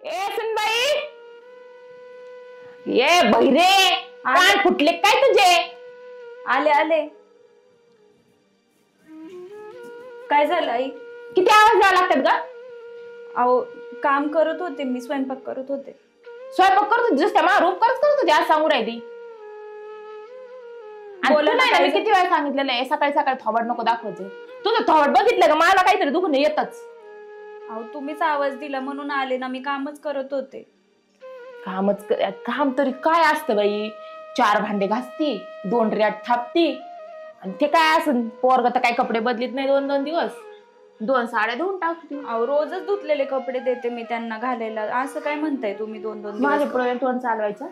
ए सुनबाई, ये बहिरे कान फुटले काय तुझे? आले आले. काय झालं आई? किती आवाज द्यावा लागतात ग? अहो काम करत होते मी, स्वयंपाक करत होते. स्वयंपाक करत होती त्या रूप करत होती आज सांगू राहिली. बोला नाही ना, मी किती वेळा सांगितलेलं आहे सकाळी सकाळी थोबाड नको दाखवायचं. तुझं थोबाड बघितलं का मला काहीतरी दुखणं येतच. अहो तुम्हीच आवाज दिला म्हणून आले ना, मी कामच करत होते. काम तरी काय असतं बाई? 4 भांडे घासती, 2 रॅट थापती आणि ते काय असं पोरग तर काय कपडे बदलीत नाही 2-2 दिवस. 2 साड्या धुवून टाकते. अहो रोजच धुतलेले कपडे देते मी त्यांना घालायला. असं काय म्हणताय तुम्ही 2-2 दिवस? माझे पुढे तोंड चालवायचं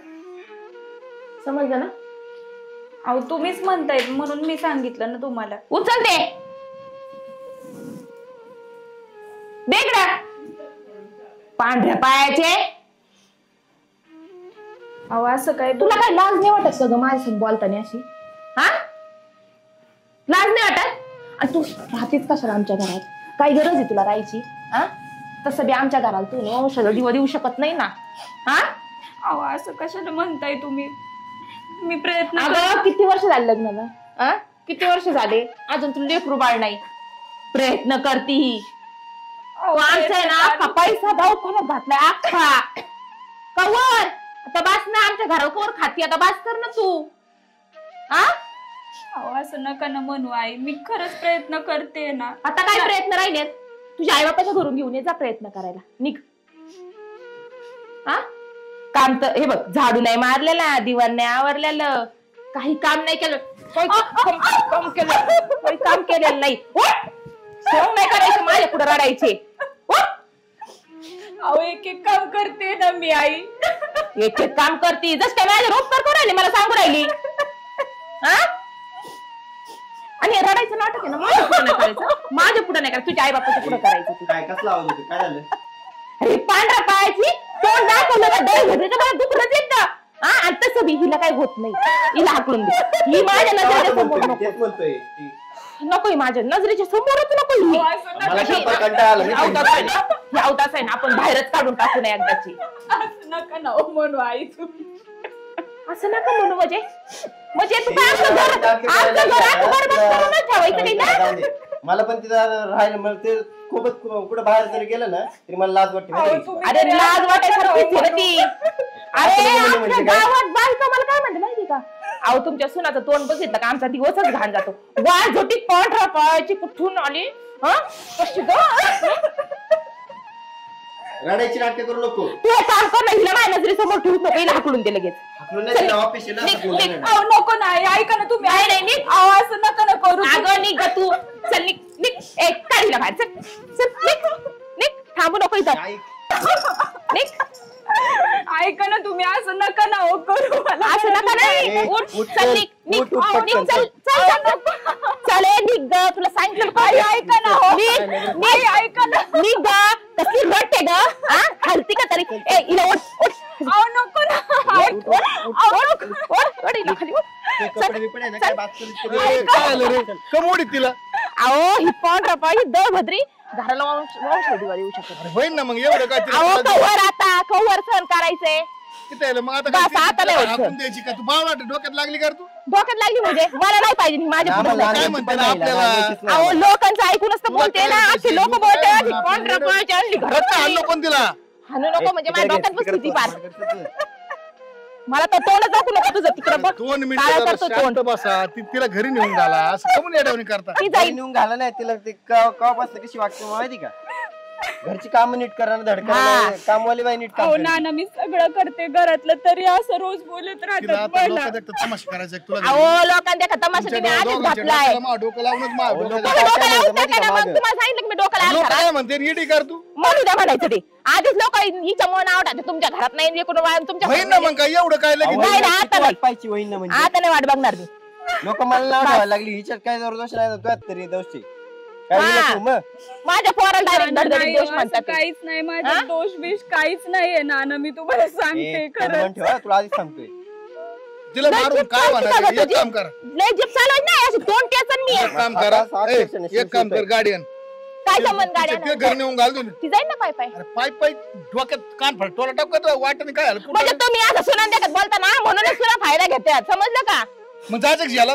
समजलं ना? अहो तुम्हीच म्हणताय म्हणून मी सांगितलं ना तुम्हाला. उचल दे बेगडा पांढऱ्या पायाचे. अहो असं काय? तुला काय लाज नाही वाटत का ग माझ्यासोबत बोलताना अशी? हा लाज नाही वाटत? आणि तू राहतेच कशाला आमच्या घरात? काय गरज आहे तुला राहायची? हा तसं बी आमच्या घराला तू औषध दिवा देऊ शकत नाही ना. हा अहो असं कशाला म्हणताय तुम्ही? मी प्रयत्न. अगं किती वर्ष झाले लग्नाला? हा किती वर्ष झाले अजून तुला लेकरू बाळ नाही. प्रयत्न करती आहे ना. पैसा दवाखान्यात घातलाय अख्खा कवर. आता बास ना आमच्या घरावर कवर खाती. आता बास कर ना तू. हा अहो असं नका ना म्हणू आई, मी खरंच प्रयत्न करते ना. आता काय प्रयत्न राहिलेत? तुझ्या आई बापाच्या घरून घेऊन ये जा प्रयत्न करायला. निघ. हा काम तर हे बघ, झाडू नाही मारलेला, दिवाण नाही आवरलेलं, काही काम नाही केलं. काही काम केलेलं नाही. सोंग नाही करायचं माझ्या पुढे रडायचे. अहो एक एक काम करते ना मी आई. एक एक काम करती जस काय माझ्या रोप करू राहिली मला सांगू राहिली. हा आणि रडायचं नाटक आहे ना माझ्या पुढे नाही करायचं. माझ्या पुढे नाही करायचं, तुझ्या आई बापाच्या पुढे करायचं. काय कसला आवाज होतो? काय झालं? अरे पांढरा पायाची तोंड दाखवलं का डोळे भरले तर मला दुखणंच येतं. हा आणि तसं बी हिला काही होत नाही. हिला हाकलून दे. ही माझ्या नजरेच्या समोर नको. तेच म्हणतोय. नको माझ्या नजरेच्या समोरच नको. मला शंभर कंटाळा आला. हे अवतास आहे ना आपण बाहेरच काढून टाकू नये एकदाची. असं नका ना म्हणू आई तुम्ही. असं नका म्हणू म्हणजे तू काय आमचं घर बरबाद करूनच ठेवायचं नाही ना. मला पण तिथं राहिलं मला ते खूपच कुठं बाहेर जरी गेलं ना तरी मला लाज वाटते. अरे लाज वाटायसारखी ती. अरे गावात बायका मला काय म्हणते माहिती का? अहो तुमच्या सुनाचं तोंड बघितलं का आमचा दिवसच घाण जातो. वाज झोटी पांढरा पायाची कुठून आली? हा कशी ग? रडायची नाटक करू नको. तू हे काम कर ना, हिला माझ्या नजरेसमोर ठेवूच नको. हिला हाकलून दे लगेच. नको ना ऐका ना तुम्ही. अहो असं नका ना करू. अगं निघ तू. चल निघ निघ. एक काढीला बाहेर. चल चल निघ निघ. थांबू नको इथं. निघ. ऐका ना तुम्ही असं नका ना हो करू. मला असं नका नाही. उठ चल निघ निघ निघ. चल चल चल निघ ग. तुला सांगितलं ऐका ना हो. निघ ऐका ना. निघ ग. कसली रट्टे ग. हा हलती का तरी? ए इला उठ उठ. अहो नको ना. तिला अहो ही पांढरा पाय दळ भद्री घराला वंश दिवा देऊ शकत. होईल ना मग एवढं काय? अहो कवर आता कवर सहन करायचंय. किती मग आता द्यायची का? तू बावळा डोक्यात लागली का तू? डोक्यात लागली म्हणजे मला नाही पाहिजे. माझ्या काय म्हणते ना आपल्याला? अहो लोकांचं ऐकूनच तर बोलते ना. अशी लोक बोलतात पांढऱ्या पायाची आणली घरात. आणलं कोण तिला? हाणू नको म्हणजे माझ्या डोक्यात बसली ती पार. मला तर तोंड दाखवू नको तुझं तिकडं बघ. 2 मिनिटं शांत बसा. तिला घरी नेऊन घाला. असं कमून येडवणी करता? ती जाईल नेऊन घाला नाही तिला. ते कवापासून कशी वाटते माहिती का? घरची काम नीट करा धडका. कामवाली बाई नीट काम. ना मी सगळं करते घरातलं तरी असं रोज बोलत राहतात. तमाशा करायचा तुला? अहो लोकांच्या तमाशा तुम्ही आधीच घातलाय. डोकं लावूनच तुम्हाला सांगितलं की मी डोकं लावून काय म्हणते नीट कर तू. म्हणू द्या म्हणायचं ते. आधीच लोक हिच्यामुळे नाव टाकते तुमच्या घरात नाही. तुमच्या होईन ना मग काय एवढं काय लगेच? नाही ना आता नाही. पाहिजे होईन ना म्हणजे. आता नाही वाट बघणार मी. लोक मला नाव ठेवायला लागली. हिच्यात काय दोष नाही तुझ्यात तरी दोषी माझ्या पोराला डायरेक्ट दोष म्हणतात. काहीच नाही माझा दोष बिष काहीच नाहीये ना. मी तुम्हाला सांगते खरं. तुला आधीच सांगतोय. तिला मारून काय म्हणायचं? एक काम कर. लय जीप चालवत नाही. अशी तोंड टेचन मी. एक काम करा. एक काम कर गार्डियन. काय संबंध तिच्या गाड्या घरी नेऊन घाल तुम्ही. ती जाईल ना पाय पाय. अरे पाय पाय डोक्यात कान फाड टोला टाकत वाटत काय झालं म्हणजे कुठं? तुम्ही असं सुना देखत बोलता ना म्हणूनच तुला फायदा घेतात समजलं का? मग जायचं की याला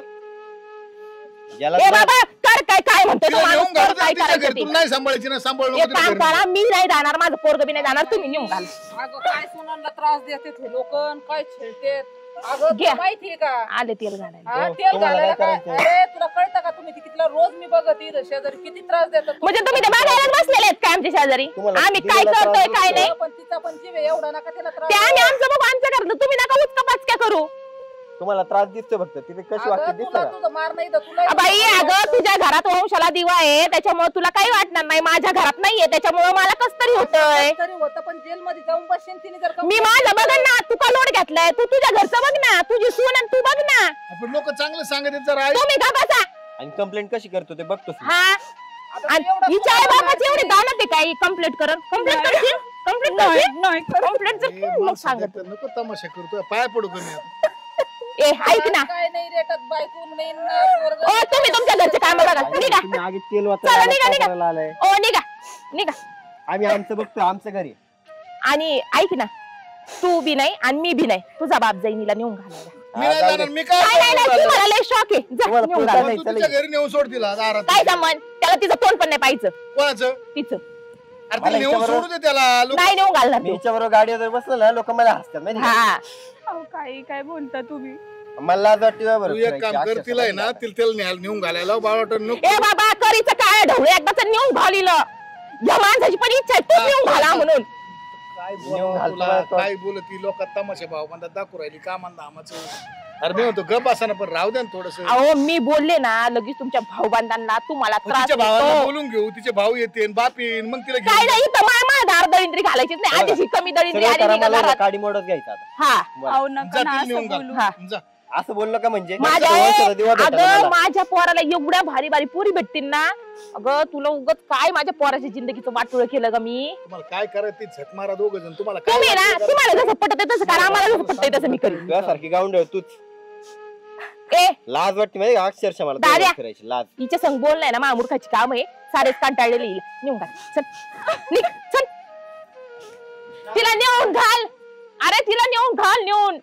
याला ए बाबा कर काय काय म्हणतो तो तिला माणूस, नेऊन कर घाल काय तिच्या करायचं घरी ते. तुला नाही सांभाळायची ना सांभाळ एक काम करा मी नाही जाणार माझं पोरग बी नाही जाणार तुम्ही नेऊन घाल. अगं काय सुनांना त्रास देतात हे लोक काय छेडतात. अगं घ्या. तुला माहितीये का आले तेल घालायला. हा हो, तेल तुम्हाला घालायला काय काय करायचंय? अरे तुला कळतं का तुम्ही कितीला रोज मी बघत येईल शेजारी किती त्रास देतात म्हणजे तुम्ही ते बघायलाच बसलेले आहेत काय आमच्या शेजारी? तुम्हाला आम्ही किती काय वेळा करतोय त्रास काय देतो? नाही पण तिचा पण जीव आहे, एवढा नका त्याला त्रास ते आम्ही द्यायला. आमचं बघू आमचं करतो तुम्ही नका उचका पाचक्या करू. तुम्हाला त्रास दिसतो फक्त तिथे कशी अगं, वागते तुला दिसतं का? तुझं मार नाही तर तुला बाई अगं तुझ्या घरात वंशाला दिवा आहे त्याच्यामुळे तुला काही वाटणार नाही माझ्या घरात नाहीये त्याच्यामुळे मला कस तरी होतंय. तरी होतं पण जेल मध्ये जाऊन बसेन तिने जर का मी माझं बघ ना तू का लोड घेतलाय तू तुझ्या घरचं बघ ना तुझी सून आणि तू बघ ना आपण लोक चांगलं सांगत आहेत जरा ऐक. तुम्ही का बसा. आणि कंप्लेंट कशी करतो ते बघतोस ना. हा आता आणि तू एवढा हिच्या आई बाबाची एवढी दानत आहे काय कंप्लेंट करत कंप्लेंट करशील कंप्लेंट जर ए, केली, मग माणसं सांगत देतात, नको तमाशा करतोय पाया पडू कमी आता. ए ऐक ना काय नाही रेटत बायकून नाही ओ तुम्ही तुमच्या घरचे काम बघा निघा तुम्ही आगी तेल चला, वाचायला निघा, काय निघा. करायला आलाय? ओ निघा निघा. आम्ही आमचं बघतो आमचं घरी. आणि ऐक ना तू बी नाही आणि मी बी नाही तुझा बाप जाईनीला नेऊन घालायला. मी नाही जाणार मी काय नाही नाही नाही तुम्हाला लय शॉक आहे जा तुम्हाला नेऊन पुढं घाला. नाही, तू चला तिच्या ये. घरी नेऊन सोड तिला दारात. काय जमन त्याला तिचं तोंड पण नाही पाहिजे कोणाचं तिचं अरे मला तिला नेऊन हिच्याबरोबर- सोडू दे त्याला लोक नाही नेऊन घालणार मी तू. हिच्या बरोबर गाडीवर बसलो ना लोक मला हसतात माहिती का? हा काही काय बोलता तुम्ही? मला लाज वाटते बा तू बरं एक फिरायची, काम कर अक्षरशः तिला आहे ना माहिती तिला त्याला नेऊन घालायला बाळाट नको ए बाबा करीचं काय ढवळे एकदाच नेऊन घालिलं या माणसाची पण इच्छा आहे तू नेऊन घाला म्हणून. काय नेऊन बोलावं घालतो तुला मला तो. काय बोलती लोक तमाशा भाव म्हणतात दाखवू राहिली कामान दामाचं अरे मी म्हणतो गप असा पण राहू द्या ना थोडस अहो मी बोलले ना लगेच तुमच्या भाऊबांधांना तुम्हाला त्रास तिच्या भावाला होतो. बोलून घेऊ तिचे भाऊ येते बाप येईन मग तिला काय घेऊन नाही इथं मामा धार दळिंद्री घालायचीच नाही आधीच ही कमी दळिंद्री सगळं आली करा, नाही का मला घरात. काडी मोडत घ्यायचं आता. हा बरं. अहो जा नका ना तिला असं नेऊन घाल. बोलू. हा. जा असं बोललो का म्हणजे माझ्या वंशाला दिवा भेटला अगं मला. माझ्या पोराला एवढ्या भारी भारी पोरी भेटतील ना अगं तुला उगत काय माझ्या पोराच्या जिंदगीचं वाटोळ केलं ग मी. तुम्हाला काय करायचं ते झक मारा दोघ जण तुम्हाला तुम्ही ना वाटतं तुम्हाला जसं पटत तसं करा आम्हाला जसं पटतंय तसं मी करीन. तुझ्यासारखी गाऊन तूच ए लाज वाटते माहिती का अक्षरशः मला दाद्या. तुझ्यावर फिरायची लाज. हिच्या संग बोललाय ना मामूर्खाची काम आहे सारेच कंटाळलेले येईल नेऊन घाल चल निघ चल तिला नेऊन घाल अरे तिला नेऊन घाल नेऊन.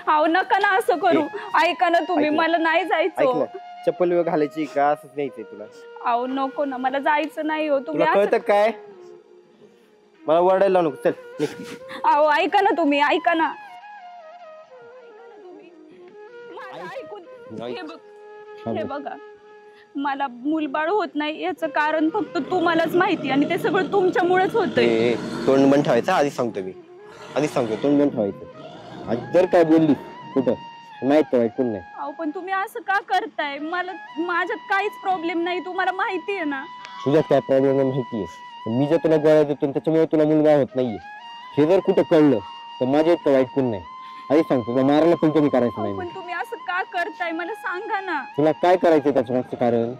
अहो नका ना असं करू. ऐका ना तुम्ही ऐक ना. मला नाही ऐक जायचं. ना चप्पल बिप्पल घालायची का असंच न्यायचंय तुला? अहो नको ना मला जायचं नाही हो तुम्ही तुला असं. कळतं काय मला वरडायला लावू नको चल निघ. अहो ऐका ना तुम्ही ऐका ना. माझं ऐकून ऐक. हे बघ हे बघा मला मूलबाळ होत नाही याचं कारण फक्त तुम्हालाच माहिती आणि ते सगळं तुमच्यामुळेच होतंय. ए, तोंड बंद ठेवायचं आधीच सांगतो मी आधीच सांगतो तोंड बंद ठेवायचं. आज जर काय बोलली कुठं माहित ऐकून नाही. अहो पण तुम्ही असं का करताय? मला माझ्यात काहीच प्रॉब्लेम नाही तुम्हाला माहिती आहे ना. तुझ्यात काय प्रॉब्लेम माहितीये मी जर तुला गोळ्या देतो आणि त्याच्यामुळे तुला मुलगा होत नाहीये हे जर कुठं कळलं तर माझ्या इतकं वाईट कोण नाही. आधी सांगतो तुला मारायला पण कमी करायचं अहो, नाही. पण तुम्ही असं का करताय मला सांगा ना. तुला काय करायचं त्याचं मागचं कारण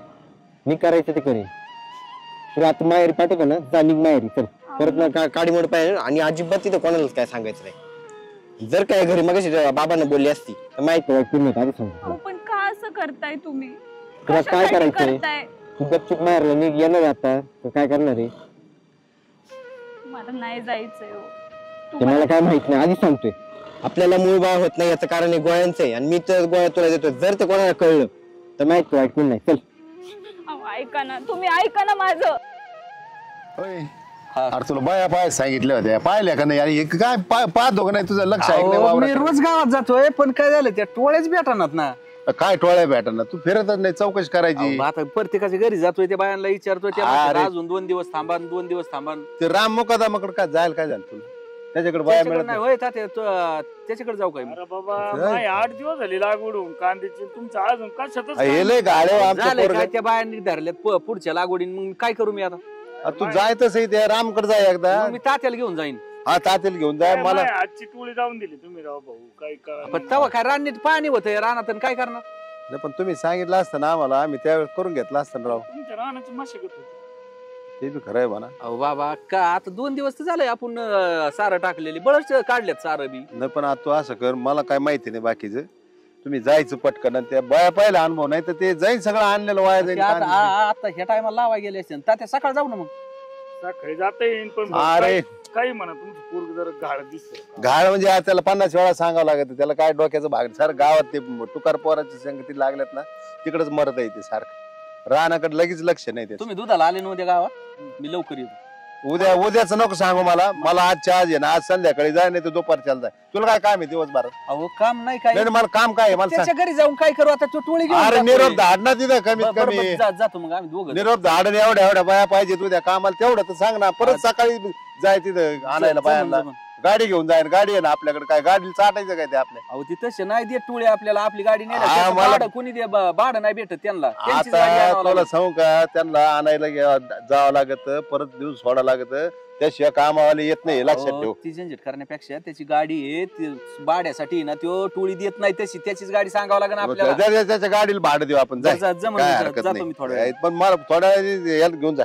मी करायचं ते करेन. तुला आता माहेरी पाठवतो ना जा निघ माहेरी चल परत ना काडी मोड पाहिजे आणि अजिबात तिथं कोणालाच काय सांगायचं नाही. जर काय घरी मग बाबांना बोलली असती तर माहित वाईट कोण आधी सांगतो अहो पण का असं करताय तुम्ही? तुला काय कशासाठी करायचंय? करताय? तू गपचूप मारला निघ येणार आता तर काय करणार आहे मला नाही जायचंय हो. ते तुम्हाला मला काय माहित नाही आधी सांगतोय. आपल्याला मूळ बाळ होत नाही याचं कारण हे गोळ्यांचं आहे आणि मी तर गोळ्या तुला देतो जर ते कोणाला कळलं तर माहित वाईट कोण नाही चल. अहो, ऐका ना तुम्ही ऐका ना माझं. होय. अरे तुला बाया पाय सांगितल्या होत्या पाहिल्या का नाही आणि काय पाहतो का नाही तुझं लक्ष ऐक नाही अहो, मी वावरात. रोज गावात जातोय पण काय झालं त्या टोळ्याच भेटणार ना. काय टोळ्या भेटणार तू फिरतच नाही चौकशी करायची अहो, आता प्रत्येकाच्या घरी जातोय त्या बायांना विचारतोय त्या अरे. म्हणतात, अजून 2 दिवस थांबा 2 दिवस थांबा. ते राम मुकादामाकडे काय जायला काय झालं तुला त्याच्याकडे बाया त्याच्याकडे मिळत नाही नाही. होय तात्या, त्याच्याकडे जाऊ काय मी? अरे बाबा नाही 8 दिवस झाले लागवडून कांद्याची तुमचं अजून कशातच हे लय गाड्या आमच्या झालंय काय पोरगं. त्या बायांनी धरल्यात पुढच्या लागवडीन मग काय करू मी आता? तू जायतच आहे त्या रामकडे जाय एकदा मग मी तात्याला घेऊन जाईन. हा तातील घेऊन जाय मला आजची टोळी जाऊन दिली तुम्ही राव भाऊ काय पण तेव्हा काय रान्नीत पाणी होतंय रानात आणि काय करणार? नाही, पण तुम्ही सांगितलं असतं ना आम्हाला आम्ही त्यावेळेस करून घेतलं असतं ना राव. तुमच्या रानाची मशागत होती. ते बी खरं आहे म्हणा. अहो बाबा का आता 2 दिवस तर झालंय आपण सारं टाकलेली बळच काढल्यात सारं बी. नाही पण आता तू असं कर मला काय माहिती नाही बाकीचं तुम्ही जायचं पटकन आणि त्या बाया पाहिला अनुभव नाही तर ते जाईल सगळं आणलेलं वाया जाईल आता कांदे. आता ह्या टायमाला लावाय गेले असते तात्या सकाळ जाऊ ना मग सकाळी जाता येईल पण अरे काही म्हणा तुमचं पोरग जरा घाळ दिसत घाळ म्हणजे आज त्याला 50 वेळा सांगावं लागत त्याला काय डोक्याचं भाग सर गावात ते टुकार पोराची संगती लागल्यात ना तिकडेच मरत आहे ते सारखं रानाकडे लगेच लक्ष नाही ते तुम्ही दुधाला आले नव्हते गावात मी लवकर येतो उद्याच नको सांगू मला आजच्या आज आहे ना आज संध्याकाळी जाय नाही तर दुपारच्याला जाय तुला काय काम आहे दिवसभर अहो काम नाही काय नाही मला काम काय आहे मला सांग. त्याच्या घरी जाऊन काय करू आता तो टोळी घेऊन अरे जातोय. निरोप धाड ना तिथं कमीत बरं, कमी बरं, जातो मग आम्ही दोघं निरोप धाड एवढ्या बाया पाहिजे उद्या कामाला तेवढं तर सांग ना परत सकाळी जाय तिथं आणायला बायांना जमन. गाडी घेऊन जाय गाडी आहे ना आपल्याकडे काय गाडीला चाटायचं काय ते आपल्या अहो ती तसे नाही देत टोळी आपल्याला आपली गाडी हा, नाही मला- भाडं कोणी दे भाडं नाही भेटत त्यांना त्यांचीच गाडी आता आणावं तुला लागेल. सांगू का त्यांना आणायला जावं लागत परत दिवस सोडा लागत त्याशिवाय कामावाले येत नाही लक्षात अहो, ठेव ती झंझट करण्यापेक्षा त्याची गाडी आहे ती भाड्यासाठी ना तो टोळी देत नाही त्याचीच गाडी सांगावं लागेल आपल्याला त्याच्या गाडीला भाडं देऊ आपण जाय जमन, काय जातो हरकत मी थोड्या नाही वेळात. पण मला थोड्या वेळाने याला घेऊन जा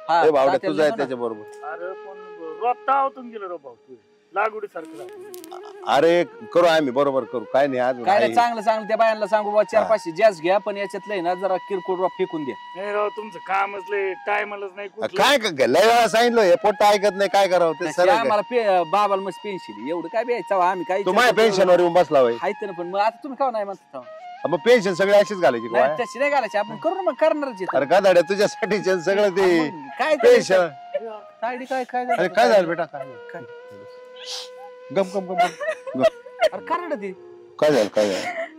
हा, भावड्या तात्याला तू जाय जातो ना. त्याच्या बरोबर अरे पण रोपटा आवतून गेलं रे भाऊ तू लागवडी सारखं अरे करू आम्ही बरोबर करू काय नाही अजून काय नाही आहे. चांगलं त्या बायांना सांगू बा 4-5 जास्त घ्या पण याच्यातलं आहे ना जरा किरकोळ रोप फेकून द्या नाही राव तुमचं कामच लय टायमालाच नाही कुठलं. काय लय वेळा सांगितलं हे पोट ऐकत नाही काय करावं ते नाही, सरळ आम्हाला बाबाला मस्त पेन्शन एवढं काय द्यायचं आम्ही काय तू माझ्या पेन्शनवर येऊन बसला होय आहेत ना पण मग आता तुम्ही का नाही म्हणता मग पेन्शन सगळी अशीच घालायची का नाही वाया? तशी नाही घालायची आपण करू ना मग करणारच आहे. अरे गादाड्या तुझ्यासाठी सगळं ते मग काय पेन्शन तायडी काय काय अरे काय झालं बेटा काय झालं? गम गम गम गम. अरे करणार ती काय झालं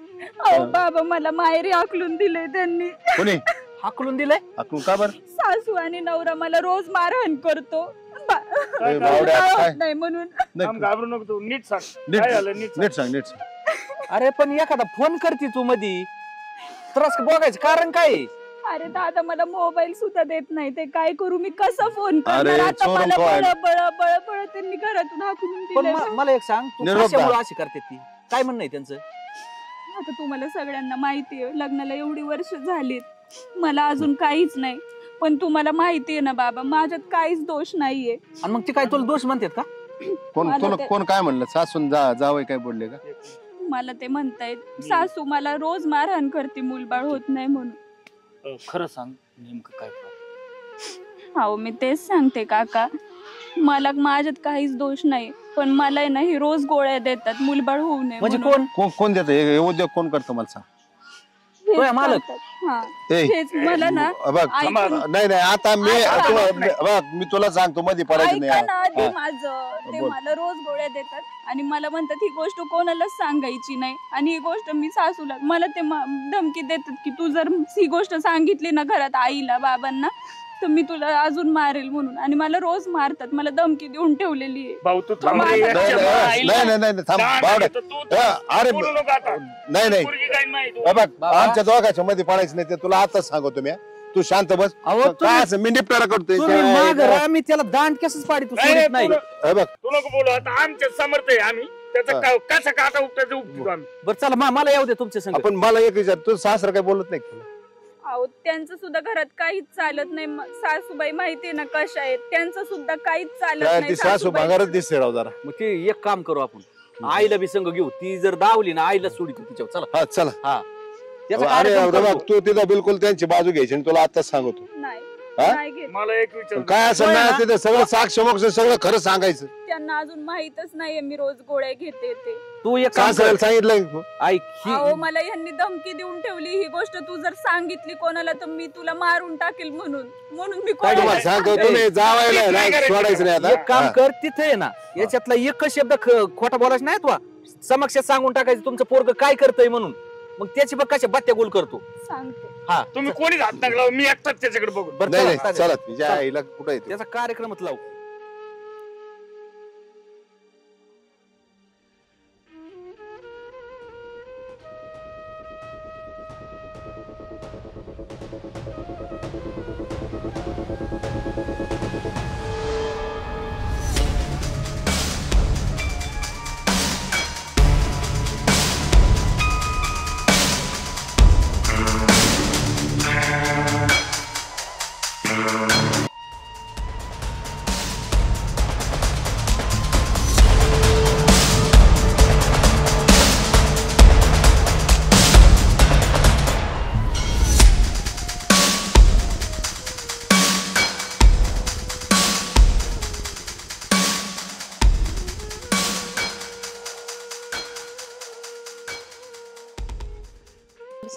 अहो बाबा मला माहेरी आकलून दिले त्यांनी. कोणी हाकलून दिलंय आपण का बरं सासू आणि नवरा मला रोज मारहाण करतो काय बावड्या, होत काय? नाही म्हणून. थांब, घाबरू नको तू नीट सांग नीट काय झालं नीट सांग. नीट सांग नीट सांग अरे पण एखादा फोन करते तू मधी त्रास बघायचं कारण काय आहे? अरे दादा मला मोबाईल सुद्धा देत नाही ते काय करू मी कसं फोन अरे, करणार आता चोरून मला काय? बळ त्यांनी घरातून हाकलून पण दिले. मला एक सांग तू निरोप कशामुळे द्या. अशी करते ती काय म्हणणं आहे त्यांचं आता तुम्हाला सगळ्यांना माहिती आहे लग्नाला एवढी वर्ष झालीत मला अजून काहीच नाही पण तुम्हाला माहिती आहे ना बाबा माझ्यात काहीच दोष नाहीये. आणि मग ते काय तुला दोष म्हणतात का कोण मला तुला ते- कोण काय म्हणलं सासून जावय काय बोलले का मला ते म्हणतायत सासू मला रोज मारहाण करते मूलबाळ होत नाही म्हणून. खरं सांग नेमकं काय problem? हो मी तेच सांगते काका मला माझ्यात काहीच दोष नाही पण मला आहे ना ही रोज गोळ्या देतात मूलबाळ होऊ नये म्हणजे म्हणून. कोण देतं हे उद्योग कोण करतं मला सांग हेच होय, मालक. करतात. हा. ए, हेच मला ना बघ ऐकून- नाही नाही आता मी ऐका. बघ मी तुला सांगतो मध्ये पडायचं ऐका ना नाही आधी हा. माझं ते बोल. मला रोज गोळ्या देतात आणि मला म्हणतात ही गोष्ट कोणालाच सांगायची नाही आणि ही गोष्ट मी सासूला मला ते धमकी देतात की तू जर ही गोष्ट सांगितली ना घरात आईला बाबांना तर मी तुला अजून मारेल म्हणून आणि मला रोज मारतात मला धमकी देऊन ठेवलेली आहे. भाऊ तू थांब रे, नाही, याच्या नाही, आईला- नाही नाही नाही थांब लहान बावड्या. आहे तर तू हा, अरे बोलू नको आता. नाही नाही पोरगी काय नाही तू. हे बघ बाबा. आमच्या दोघांच्या मध्ये पडायचं नाही ते तुला आताच सांगतो मी हा. तू शांत बस अहो, काय तुम्ही- असं मी निपटारा करतोय तुम्ही माग राहा, मी त्याला दांड कसंच पाडी तू नाही, सोडित नाही तू हे बघ तू नको बोलू आता आमच्या समर्थ आहे आम्ही त्याचा कसा काटा उपटायचं उपटू आम्ही बरं चला मला येऊ दे तुमच्या संग आपण मला एक विचार तू सासर काय बोलत नाही का तुला? अहो त्यांचं सुद्धा घरात काहीच चालत नाही सासूबाई माहितीये ना कशा आहेत त्यांचं सुद्धा काहीच चालत काय नाही ती सासू सासूबाई- भांगारच दिसते राव जरा मग ते एक काम करू आपण आईला बी संघ घेऊ ती जर दावली ना आईला सोडी तू तिच्यावर चला हा चला हा त्याचा अरे कार्यक्रम बघ करतो. तू तिथं बिलकुल त्यांची बाजू घ्यायची आणि तुला आताच सांगतो नाही हा? नाही घेत मला एक विचार काय असं होय ना ना? तिथं सगळं साक्ष मोक्ष सगळं खरं सांगायचं त्यांना अजून माहितच नाहीये मी रोज गोळ्या घेते ते तू एक काम सासऱ्याला कर. सांगितलं ऐक अहो ही मला यांनी धमकी देऊन ठेवली ही गोष्ट तू जर सांगितली कोणाला तर मी तुला मारून टाकेल म्हणून मी तुम्हाला कोणाला सांगतो तुम्ही जावायला नाही सोडायचं नाही एक आता काम हा. कर तिथे आहे ना याच्यातला एकच शब्द खोटा बोलायचा नाही तुला समक्ष सांगून टाकायचं तुमचं पोरग काय करतंय म्हणून मग त्याची बघ कशा बत्त्या गोल करतो सांगते हा तुम्ही कोणीच हात टाकला मी एकटाच त्याच्याकडे बघू बरं नाही चला, नाही चला. चला तिच्या आईला कुठं येते त्याचा कार्यक्रमच लावू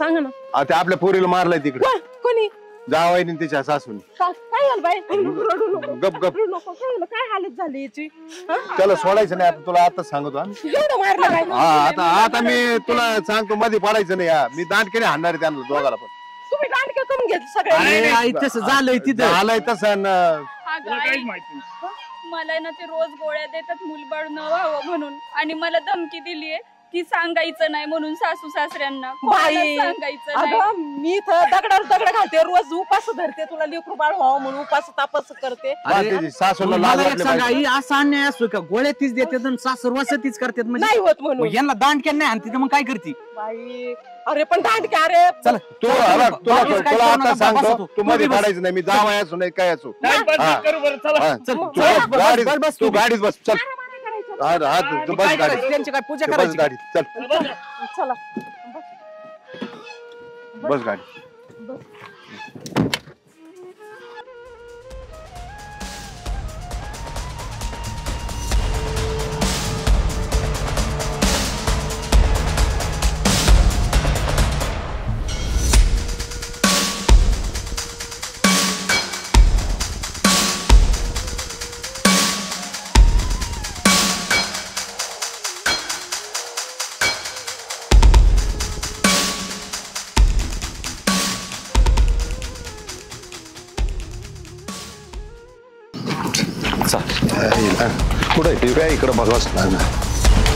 सांगा ना. ते आपल्या पोरीला मारलंय तिकडे कोणी जावाय तिच्या सासून. काय झालं बाई? रडू नको, गप गप रडू नको. काय झालं? काय हालत झाली याची? त्याला सोडायचं नाही आता तुला आताच सांगतो आम्ही. एवढं मारलं काय? आता मी तुला सांगतो मध्ये पडायचं नाही मी दांडकेने हाणणार आहे त्यांना दोघाला पण. तुम्ही दांडके करून घेतले सगळे. आई तसं झालंय तिथं. झालंय तसं तुला काहीच माहिती नाही. मला ना ते रोज गोळ्या देतात मुलबाळ न व्हावं म्हणून, आणि मला धमकी दिलीये की सांगायचं नाही म्हणून सासू सासऱ्यांना. बाई, कोणाला सांगायचं नाही. अगं मी तर दगडावर दगड घालते, रोज उपास धरते, तुला लेकरू बाळ व्हावं म्हणून उपास तापस करते. सासूला लाज मला एक वाटली सांगा, पाहिजे. ही असा अन्याय असतो का? गोळ्या तीच देतात आणि सासर वसतीच करतात म्हणजे नाही होत म्हणून. मग यांना दांडक्या नाही आणते तर मग काय करते? बाई अरे पण दांडके अरे चला तुला आता सांगतो तू मध्ये पडायचं नाही. मी जावाय असू नाही काय असू. टाइमपास करू बरं चला. तू गाडीत बस चल. तू बस गाडीत. त्यांची काय पूजा तू बस करायची? गाडीत चल. चला बस गाडी. कुठे ते काय इकडं बघावंच लागणार.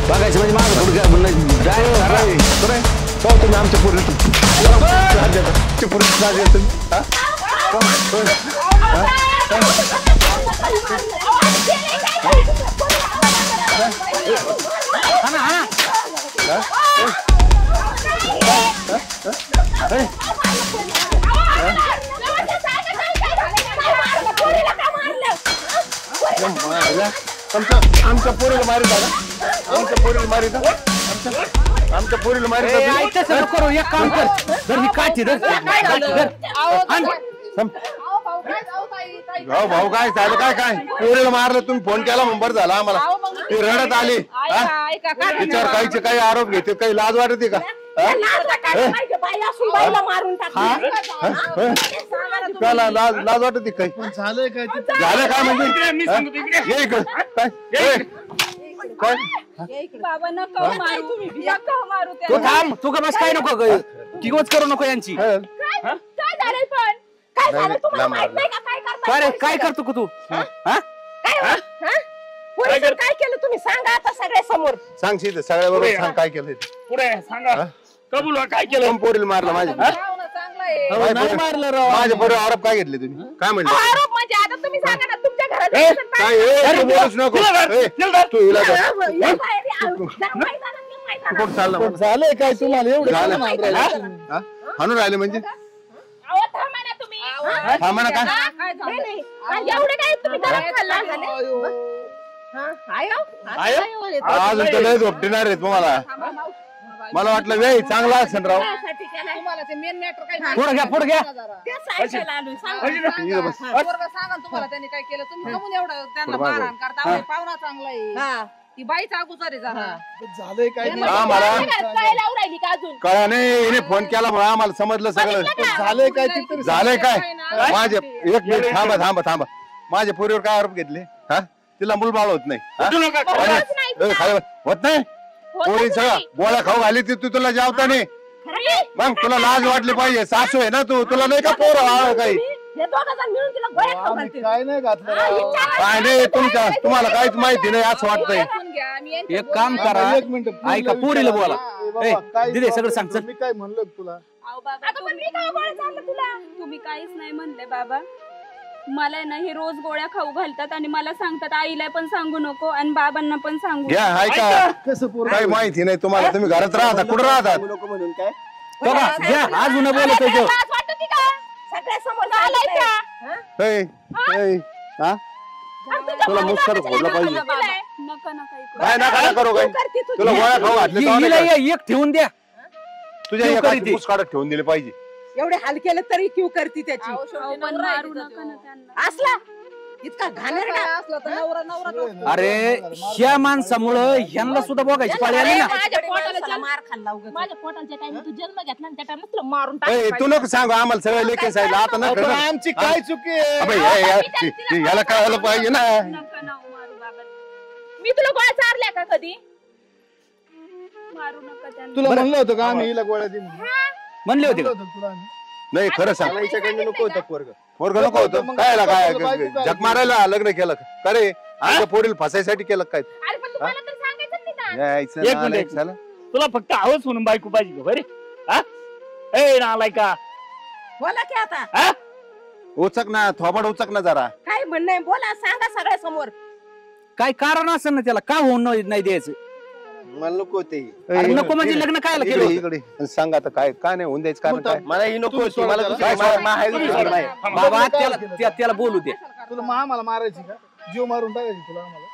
बघायचं म्हणजे माझं पुढे काय म्हणणं? तुम्ही आमच्या पोरी आमच्या पोरीला मारित आमच्या पोरीला मारित आमच्या पोरीला मारित करू एक काम कर, धर ही काठी धर. भाऊ काय झालं काय काय पोरीला मारलं तुम्ही फोन केला मग बरं झालं आम्हाला. ती रडत आली तिच्यावर काहीचे काही आरोप घेते. काही लाज वाटते का? त्याला लाज वाटते काही? झालं काय म्हणजे मी सांगतो इकडे. ये इकडं. काय बाबा नका मारू, नका मारू तू थांब, तू का बस काय नको किंमत करू नको यांची. काय झालंय पण? काय झालं तुम्हाला माहित नाही का काय करताय? काय रे, काय करतो का तू? पोलिसांनी काय केलं तुम्ही सांगा आता सगळ्या समोर. सांगशील सगळ्या बरोबर सांग काय केलं ते. पुढे सांगा. कबूल व्हा, काय केलं? पोरीला मारलं माझ्या नाही मारलं राव. माझ्या बरोबर आरोप काय घेतले तुम्ही? काय म्हणले? आरोप म्हणजे आता तुम्ही सांगा ना तुमच्या घरात काय तू बोलूच नको. तू हिला कुठं चालला? झालंय काय तुम्हाला एवढं झालं. झालं हाणून राहिले म्हणजे थांबा ना तुम्ही. थांबा ना काय? नाही, नाही. एवढं काय तुम्ही घरात खाल्ला झाले? अजून तर लय झोपणार आहेत तुम्हाला. मला वाटलं वेळ चांगला असेल राव. तुम्हाला ते मेन मॅटर काय पुढे घ्या, पुढे घ्या. सांगा तुम्हाला त्यांनी काय केलं. तुम्ही थांबून एवढं त्यांना मारहाण करता. पाहुणा चांगला आहे. ती बाईचा अगोदर आहे जरा. झालंय काय आम्हाला कळा नाही. हिने फोन केला म्हणून आम्हाला समजलं सगळं. झालंय काय ते तरी झालंय काय? माझे एक मिनिट थांबा थांबा थांबा. माझ्या पोरीवर काय आरोप घेतले? हा तिला मुलबाळ होत नाही. होत नाही. पोरी सगळं गोळ्या खाऊ घाली ती तुला जेवता नाही. मग तुला लाज वाटली पाहिजे. सासू आहे ना तू. तुला नाही का पोरं आळ काही? काय नाही घातलं काय नाही तुम्हाला काहीच माहिती नाही असं वाटतंय. एक काम करा, एक मिनिट ऐका पोरीला बोला. ए, काय दिदे सगळं सांग चल. मी काय म्हणलं तुला? अहो बाबा, तुम्ही काहीच नाही म्हणले बाबा. मला ना हे रोज गोळ्या खाऊ घालतात आणि मला सांगतात आईला पण सांगू नको आणि बाबांना पण सांगू घ्या ऐका. कसं पोरं? काही माहिती नाही तुम्हाला. तुम्ही घरात राहता कुठं राहतात? म्हणून काय बघा, घ्या अजून बोलत आहे तो. तुला मुस्कर फोडलं पाहिजे. नका नका ऐकू. काय नका करू काही. तुला गोळ्या खाऊ घातले तर हिला नाही एक ठेवून द्या. का? तुझ्या एका मुस्कारात ठेवून दिले पाहिजे. एवढे हाल केलं तरी क्यू करती त्याची. अहो, पण मारू नका ना त्यांना. असला इतका घाणेरडा काय असलं तर नवरा नवरा अरे ह्या माणसामुळं ह्यांना सुद्धा बघायची पाळी आली ना. माझ्या पोटाला माणसाला मार खाल्ला उगाच. माझ्या पोटाच्या टाइम तू जन्म घेतला आणि त्या टाइम तुला मारून ए, टाकलं तू नको सांगू आम्हाला सगळं लेखन सांगितलं आता नका पण ना. आमची काय चुकी आहे? अबे, याला कळायला पाहिजे ना. नका ना मारू बाबा, मी तुला गोळ्या चारल्या का कधी? मारू नका त्यांना. तुला म्हणलं होतं का आम्ही हिला गोळ्या देऊ म्हणले होते का? तुला आम्ही? नाही खरं सांग हिच्याकडनं नको होतं पोरग. पोरग नको होतं मग काय काय तुला बायको काय जग मारायला लग्न केलं का? का रे आमच्या पोरीला फसायसाठी केलं काय अरे पण तुम्हाला तर सांगायचं नाही का? यायचं एक नालायक मिनिट. साला. तुला फक्त आवाज म्हणून बायको पाहिजे का बरे? हा ए नालाय का? बोला की आता उचक ना थोबाड उचक ना जरा. काय म्हणणं आहे बोला सांगा सगळ्या समोर. काय कारण असेल ना त्याला, का होऊन नाही द्यायचं? मला नको होते ही. अरे नको म्हणजे लग्न कायला केलं इकडे होतं? इकडे सांग आता काय काय नाही होऊन द्यायचं कारण काय मला ही नको तुम्ही होती. मला सोडा दुसरी- त्याला. मला माहेरी नाही. बाबा त्याला बोलू दे. तुला आम्हाला मारायची का? जीव मारून टाकायची तुला आम्हाला?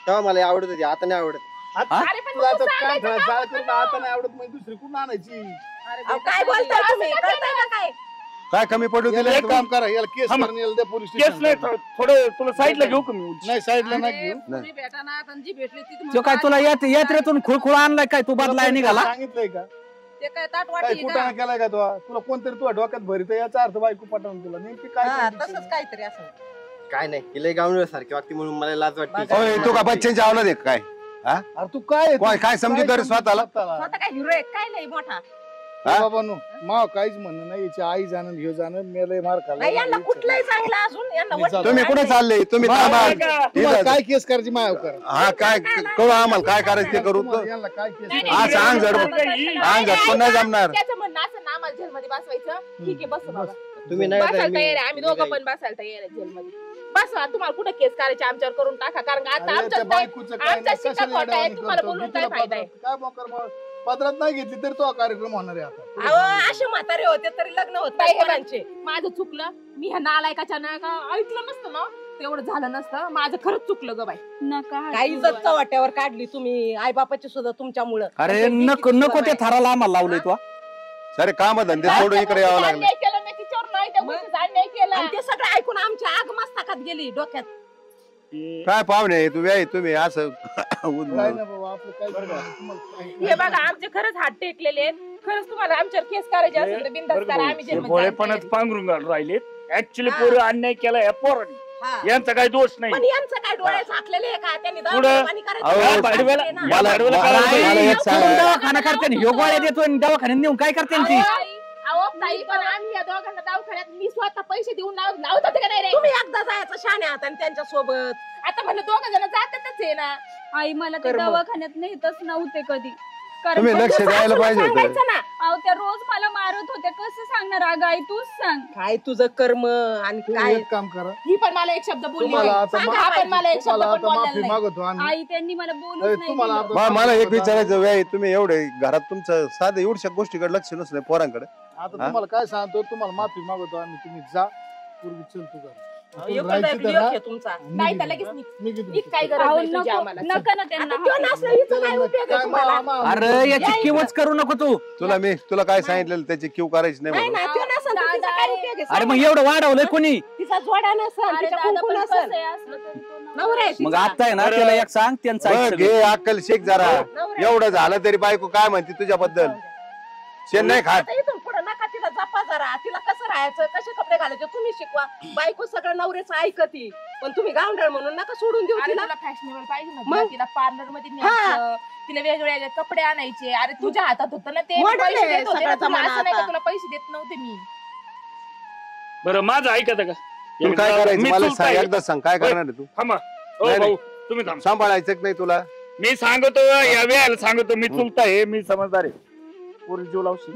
तेव्हा मला आवडत होती आता नाही आवडत. अरे पण तुला तू आता काय सांगायचं जाळ करून आता नाही आवडत म्हणजे दुसरी कुठून आणायची? अहो, काय बोलताय तुम्ही कळतंय का काय? काय कमी पडू याला दिलं एक काम करा याला केस थांबा. करून याला द्या पोलीस केस नाही स्टेशन. थोडं तुला साईडला घेऊ का मी? नाही साईडला नाही घेऊ. पुरी भेटाना आणि जी भेटली ती तो काय तुला यात्रेतून खुळखुळ आणलाय काय? तू बदलाय निघाला? सांगितलंय का? ते काय ताट काय वाटी कुठं केलाय का तुला कोणतरी तुझ्या डोक्यात भरित याचा अर्थ बायको पटवून तुला नेमकी काय हा, condition? तसंच काहीतरी असं. काय नाही तिला गावणार सारखी वागती म्हणून मला लाज वाटते. होय तू का बच्चनच्या आवला दे काय अरे तू काय आहे? काय समजूतदार स्वतःला? स्वतः काय हिरो आहे काय नाही मोठा. हा? बाबा नो माव काहीच म्हणणं नाही याची आई जाणं हे जाणं मेलय मार नाही यांना खाल्ला. कुठलंही चांगलं अजून यांना मी वरती जातो. तुम्ही कुठे चालले तुम्ही मा- थांबा. तुम्हाला काय केस करायची मायाव करा. हा काय कळू आम्हाला काय करायचं ते करू. तुम्हाला यांना काय केस नाही, करायची? हा सांग जड सांग झटकून नाही जमणार. त्याचं म्हणणं असं ना आम्हाला जेलमध्ये बसवायचं. ठीक आहे बस बाबा. तुम्ही नाही बसायला जाईल, तयार आहे आम्ही दोघं जाईल. पण बसायला तयार आहे जेलमध्ये. बसवा तुम्हाला कुठे केस करायचे आमच्यावर करून टाका कारण का आता अरे त्या आमच्या बायकोचं काय आमच्या नाही, शिक्का कशाला खोटा आहे येड्यावानी तुम्हाला करतो? बोलून मी काय तुला फायदा आहे? काय मोकर पदरात नाही घेतली तर तो कार्यक्रम होणार आहे आता. अहो असे म्हातारे होते तरी लग्न होत नाही नाही, हे कोणाचे. माझं चुकलं. मी ह्या नालायकाच्या ना का ऐकलं नसतं ना तेवढं झालं नसतं. माझं खरंच चुकलं ग बाई. नका काही हसू इज्जत चव्हाट्यावर काढली तुम्ही आई बापाची सुद्धा तुमच्यामुळं. अरे नको नको त्या थराला आम्हाला लावलंय तू. सरे काम धंदे सोडून इकडे यावं लागलं. अन्याय केलं मी तिच्यावर नाही त्या गोष्टीचा अन्याय केला. आणि ते सगळं ऐकून आमच्या आग मस्तकात गेली डोक्यात. काय पाहुणे तुम्ही असं काय नाही बाबा आपलं काय तुम्हाला काय- हे बघा आमचे खरंच हात टेकलेले आहेत. खरंच तुम्हाला आमच्यावर केस करायचे असेल तर बिनधास्त करा. आम्ही जेलमध्ये भोळेपणात जायचं. पांघरून घालून राहिलेत. ऍक्च्युली पोरं अन्याय केला या पोरांनी. हा. यांचा काही दोष नाही. पण यांचं काय डोळे झाकलेले आहे का त्यांनी पुढं- दवाखाना अहो, करायचं या भाडव्याला- ना. या भाडव्याला मला- कळालं मला पाहिजे. एक सांगा. दवाखाना करते ह्यो गोळ्या देतोय आणि दवाखान्यात नेऊन काय करते ती? अहो ताई पण आम्ही या दोघांना दवाखान्यात मी स्वतः पैसे देऊन लावत होते का नाही रे? तुम्ही एकदा जायचं शाण्या आणि त्यांच्या सोबत. आता म्हणलं दोघं जण जातातच आहे ना. आई मला ते कर्म. दवाखान्यात नेतच नव्हते कधी. कारण तुम्ही पण लक्ष तू द्यायला सासूला पाहिजे होतं. सांगायचं ना. अहो त्या रोज मला मारत होत्या कसं सांगणार अगं आई तूच सांग. काय तुझं कर्म आणि तुम्ही काय एक काम करा ही पण मला एक शब्द बोलली तुम्हाला नाही. आता सांगा आपण मला एक शब्द तुम्हाला पण आता बोललेला माफी नाही. मागवतो आम्ही. आई त्यांनी मला अरे, बोलूच नाही तुम्हाला दिलं. आता- मला एक विचारायचं व्याय तुम्ही एवढे घरात तुमचं साधं एवढ्या गोष्टीकडे लक्ष नसलं पोरांकडे. आता तुम्हाला काय सांगतो तुम्हाला माफी मागवतो आम्ही. तुम्ही जा पूर्वी चल तू घर. एकुलता एक राहायची तर लेक राहा. आहे तुमचा. नाही तर लगेच निघ. निघित निघ काय गरज अहो, नाही तुझी नको आम्हाला. नका ना त्यांना आता त्यो नसलं हिचं काय उपयोग आहे तुम्हाला? अरे याची किवच करू नको तू. तुला काय सांगितलेलं त्याची क्यू करायची नाही नाही म्हणून. ना त्यो नसेल तर तिचा काय उपयोग आहे? अरे मग एवढं वाढवलंय कोणी? तिचा जोडा नसेल अरे तिच्या दादा कुंकू पण नसेल कसं आहे असलं तरी तो नवरा. नवरा आहे मग तिचा. आता आहे ना त्याला एक सांग त्यांचा बघ, घे अक्कल शेक जरा. एवढं झालं तरी बायको काय म्हणते तुझ्याबद्दल? शेण नाही खात. आता इथून पुढे नका तिला जपा जरा. तिला कसं राहायचं कसे कपडे घालायचे तुम्ही शिकवा. बायको सगळं नवऱ्याचं ऐकती पण तुम्ही गावंढळ म्हणून नका सोडून देऊ अरे तिला. तुला फॅशनेबल पाहिजे ना मग? तिला पार्लर मध्ये न्यायचं. तिला वेगवेगळे कपडे आणायचे. अरे तुझ्या हातात होतं ना ते. Model पैसे आहे देत होते ना सगळा तुला. जमाना असं नाही का आता. तुला पैसे देत नव्हते मी. बरं माझं ऐकत का? तू काय करायचं मी मला चुलता सांग आहे. एकदा सांग काय करणार आहे तू? थांबा. ओ नाही, भाऊ तुम्ही थांब. सांभाळायचं की नाही तुला? मी सांगतो या वेळेला सांगतो मी चुलता आहे मी समजदार आहे. पोरी जीव लावशी.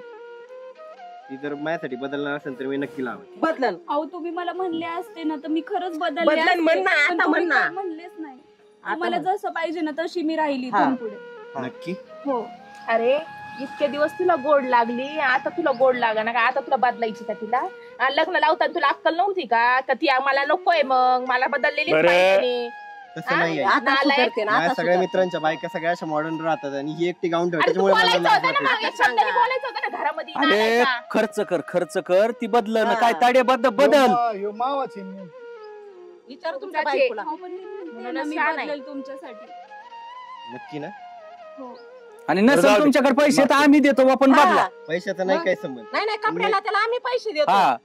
ती जर माझ्यासाठी बदलणार असेल तर मी नक्की लावेन. बदलन अहो तुम्ही मला म्हणले असते ना तर मी खरंच बदलले बदलन असते. म्हण ना, पण आता तुम्ही म्हण ना. काय म्हणलेच नाही. आता मला म्हण. जसं पाहिजे ना तशी मी राहिली हा. इथून पुढे. नक्की हो. अरे इतके दिवस तुला गोड लागली आता तुला गोड लागा ना का? आता तुला बदलायची का तिला? लग्न लावताना तुला अक्कल नव्हती का ती मला नकोय मग मला बदललेली बरं. पाहिजे. तसं नाही आहे. आता सुधारते ना माझ्या आता सगळ्या सुधारते. मित्रांच्या बायका सगळ्या अशा मॉडर्न राहतात आणि ही एकटी गाऊन ठेवते अरे तू त्याच्यामुळे मला बोलायचं लाज होतं ना वाटते. मग. एक शब्दाने बोलायचं होतं ना घरामध्ये. अरे नालायका. खर्च कर ती बदल हा. काय ताडे बदल. ह्यो मावाची आहे. विचार तुमच्या तुमच्याचे. बायकोला. हो, पण मी म्हणते म्हणूनच ना, मी छान आहे. बदलेल तुमच्यासाठी. नक्की ना? हो. आणि बरं, नसेल जाऊ दे. तुमच्याकडे पैसे तर आम्ही देतो आपण हा. बदला. पैशाचा नाही मग? काय संबंध. नाही नाही कपड्याला त्याला आम्ही पैसे देतो. हा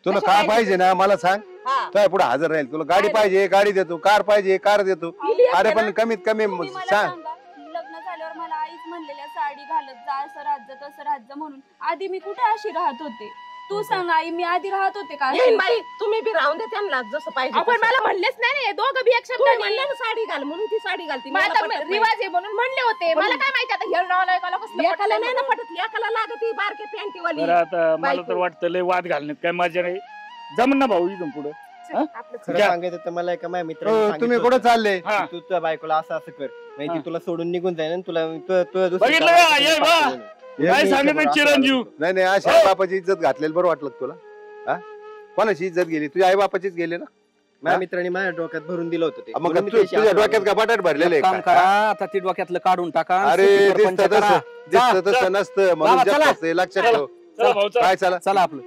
तुला कशा काय पाहिजे? पाहिजे ना मला सांग. हा. तुझ्या पुढे हजर राहील. तुला गाडी काय पाहिजे गाडी देतो, कार पाहिजे कार देतो. ती लेक अरे आहे पण ना. कमीत कमी तुम्ही मला सांग. सांगा, लग्न झाल्यावर मला आईच म्हणलेल्या साडी घालत जा, असं राहत जा, तसं राहत जा म्हणून. आधी मी कुठे अशी राहत होते? तू सांग आई, मी आधी राहत होते का अशी? येईन बाई तुम्ही बी राहून दे त्यांना जसं पाहिजे आपण तसं. मला म्हणलेच नाही दोघं बी एक तुम्ही शब्दाने. म्हणले ना साडी घाल म्हणून ती साडी घालती. मग मला आता पटत नाही. रिवाज आहे म्हणून म्हणले होते. मला काय माहिती आता हे नावाला कसलं लेकाला नाही ना पटलं. पटत. लेकाला लागती बारके पॅन्टीवाली. बरं आता मला बायको. तर वाटतं लय वाद घालण्यात काय मजा नाही. जमन ना भाऊ इथून पुढे. आपलं खरं घ्या. सांगायचं तर मला एका माझ्या हो, मित्राने तुम्ही कुठे चालले? हा. तू तुझ्या बायकोला असं असं कर म्हणजे हा. ती तुला सोडून निघून जाईल आणि तुला बघितलं का? ये बा. काय सांगत चिरंजीव. नाही नाही अशा हो. बापाची इज्जत घातलेली बरं वाटलं का तुला? हा? कोणाची इज्जत गेली? तुझ्या आई बापाचीच गेली ना? माझ्या मित्राने माझ्या डोक्यात भरून दिलं होतं ते मग म्हणून मी तू- त्याशी तुझ्या आलो. डोक्यात का बटाट भरलेले एक काम करा, आता ती डोक्यातलं काढून टाका. अरे सुखी दिसतं परपंच करा. तसं दिसतं तसं नसतं म्हणून चला, जग चला. असतं, हे लक्षात चला. ठेव. चला भाऊ चला. काय चला चला आपलं.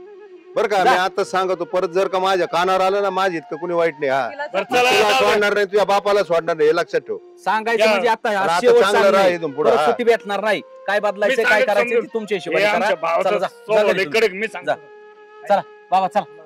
बरं का जा. मी आता सांगतो परत जर का माझ्या कानावर आलं ना माझी इतकं कुणी वाईट नाही. हा तिला बरं जपा- चला तुला जाऊ दे. सोडणार नाही तुझ्या बापाला सोडणार नाही हे लक्षात ठेव. सांगायचं या. म्हणजे आता आता शेवट चांगलं सांगणं राहा आहे. इथून पुढं. परत हा. सुट्टी भेटणार नाही. काय बदलायचं मी काय सांगत करायचं समजून. ते तुमच्या हे हिशोबाने आमच्या करा. भावाचा चला, जा. स्वभाव जा लय घरी कडक मी सांगतो. जा. चला बाबा चला.